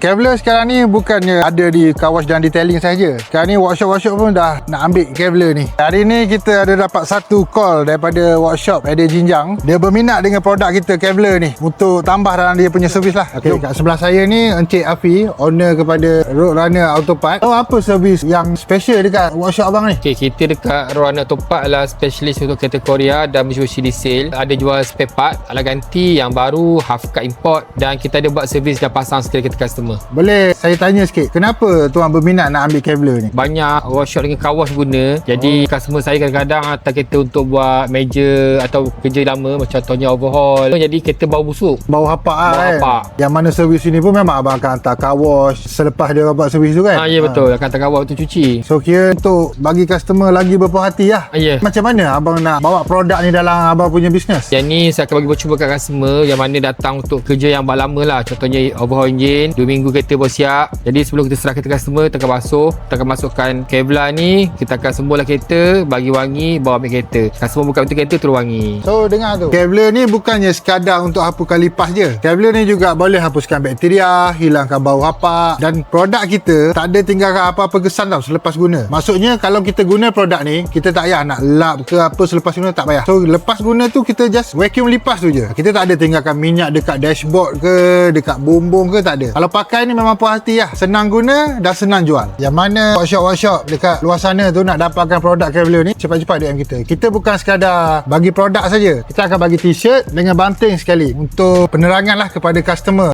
Kevlar sekarang ni bukannya ada di car wash dan detailing saja. Sekarang ni workshop-workshop pun dah nak ambil Kevlar ni. Hari ni kita ada dapat satu call daripada workshop Ade Jinjang. Dia berminat dengan produk kita Kevlar ni untuk tambah dalam dia punya servis lah. Okay, kat sebelah saya ni Encik Afi, owner kepada Roadrunner Autopart. Tahu apa servis yang special dekat workshop abang ni? Okay, kita dekat Roadrunner Autopart adalah specialist untuk kereta Korea dan Mitsubishi Diesel. Ada jual spare part, alat ganti yang baru, half cut import, dan kita ada buat servis dan pasang sekali kereta customer. Boleh saya tanya sikit, kenapa tuan berminat nak ambil Kevlar ni? Banyak workshop dengan car wash guna. Jadi customer saya kadang-kadang hantar kereta untuk buat meja atau kerja lama, macam contohnya overhaul. Jadi kereta bau busuk, Bau hapak lah kan? hapak. Yang mana servis ini pun memang abang akan hantar car wash selepas dia buat servis tu kan? Ya betul, akan hantar car wash untuk cuci. So kira untuk bagi customer lagi berpuas hati lah. Ya. Macam mana abang nak bawa produk ni dalam abang punya bisnes? Yang ni saya akan bagi percuma kat customer yang mana datang untuk kerja yang lama lah. Contohnya overhaul enjin, 2 minggu kereta baru siap. Jadi sebelum kita serah kereta customer, kita akan basuh, kita akan masukkan Kevlar ni, kita akan sembuhlah kereta, bagi wangi, bawa ambil kereta. Customer buka pintu kereta, terus wangi. So dengar tu, Kevlar ni bukannya sekadar untuk hapuskan lipas je. Kevlar ni juga boleh hapuskan bakteria, hilangkan bau hapak, dan produk kita tak ada tinggalkan apa-apa kesan tau selepas guna. Maksudnya kalau kita guna produk ni, kita tak payah nak lap ke apa selepas guna, tak payah. So lepas guna tu kita just vacuum lipas tu je. Kita tak ada tinggalkan minyak dekat dashboard ke, dekat bumbung ke, tak ada. Kalau pakai ni memang puas hati lah. Senang guna dan senang jual. Yang mana workshop-workshop dekat luar sana tu nak dapatkan produk Kevlar ni, cepat-cepat DM kita. Kita bukan sekadar bagi produk saja. Kita akan bagi t-shirt dengan banting sekali untuk penerangan lah kepada customer.